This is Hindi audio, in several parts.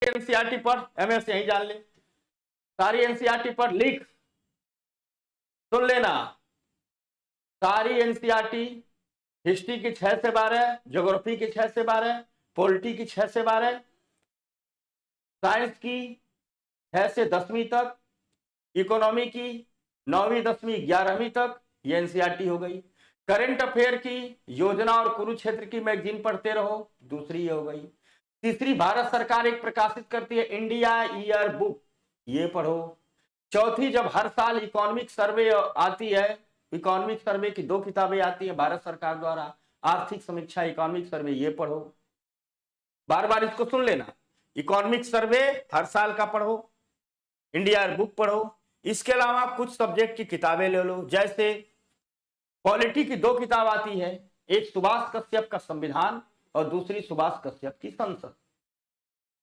एनसीईआरटी पर एमएस यही जान ले, सारी एनसीईआरटी पर लिख, सुन लेना, सारी एनसीईआरटी हिस्ट्री की 6 से 12, ज्योग्राफी की 6 से 12, पॉलिटी की 6 से 12, साइंस की 6 से 10वीं तक, इकोनॉमी की 9वीं 10वीं 11वीं तक, ये एनसीईआरटी हो गई। करंट अफेयर की योजना और कुरुक्षेत्र की मैगजीन पढ़ते रहो, दूसरी ये हो गई। तीसरी, भारत सरकार एक प्रकाशित करती है इंडिया ईयर बुक, ये पढ़ो। चौथी, जब हर साल इकोनॉमिक सर्वे आती है, इकोनॉमिक सर्वे की 2 किताबें आती है भारत सरकार द्वारा, आर्थिक समीक्षा, इकोनॉमिक सर्वे, ये पढ़ो। बार बार इसको सुन लेना, इकोनॉमिक सर्वे हर साल का पढ़ो, इंडिया बुक पढ़ो। इसके अलावा कुछ सब्जेक्ट की किताबें ले लो, जैसे पॉलिटी की 2 किताब आती है, एक सुभाष कश्यप का संविधान और दूसरी सुभाष कश्यप की संसद।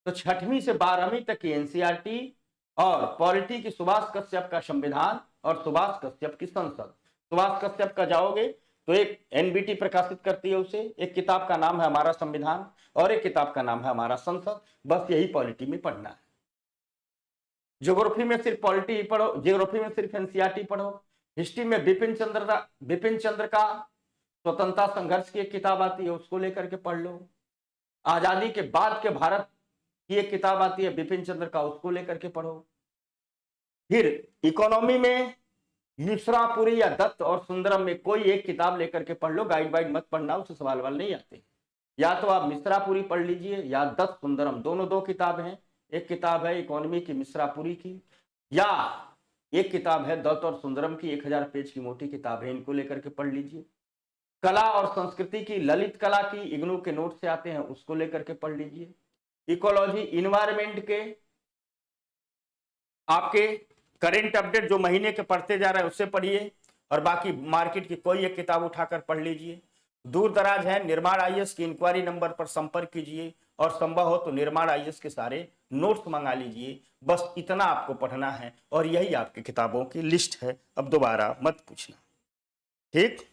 तो 6वीं से 12वीं तक की एनसीईआरटी और पॉलिटी की सुभाष कश्यप का संविधान और सुभाष कश्यप की संसद। सुभाष कश्यप का जाओगे तो एक एनबीटी प्रकाशित करती है उसे, एक किताब का नाम है हमारा संविधान और एक किताब का नाम है हमारा संसद। बस यही पॉलिटी में पढ़ना है। ज्योग्राफी में सिर्फ पॉलिटी पढ़ो, ज्योग्राफी में सिर्फ एनसीईआरटी पढ़ो। हिस्ट्री में बिपिन चंद्र का स्वतंत्रता संघर्ष की एक किताब आती है, उसको लेकर के पढ़ लो। आजादी के बाद के भारत की एक किताब आती है बिपिन चंद्र का, उसको लेकर के पढ़ो। फिर इकोनॉमी में मिश्रापुरी या दत्त और सुंदरम में कोई एक किताब लेकर के पढ़ लो, गाइड वाइड मत पढ़ना, उससे सवाल वाल नहीं आते। या तो आप मिश्रापुरी पढ़ लीजिए या दत्त सुंदरम, दोनों 2 किताब हैं। एक किताब है इकोनॉमी की मिश्रापुरी की, या एक किताब है दत्त और सुंदरम की, 1000 पेज की मोटी किताब है, इनको लेकर के पढ़ लीजिए। कला और संस्कृति की ललित कला की इग्नू के नोट से आते हैं, उसको लेकर के पढ़ लीजिए। इकोलॉजी इन्वायरमेंट के आपके करंट अपडेट जो महीने के पढ़ते जा रहे हैं उससे पढ़िए, और बाकी मार्केट की कोई एक किताब उठाकर पढ़ लीजिए। दूर दराज है, निर्माण आईएएस की इंक्वायरी नंबर पर संपर्क कीजिए और संभव हो तो निर्माण आईएएस के सारे नोट्स मंगा लीजिए। बस इतना आपको पढ़ना है और यही आपकी किताबों की लिस्ट है, अब दोबारा मत पूछना, ठीक।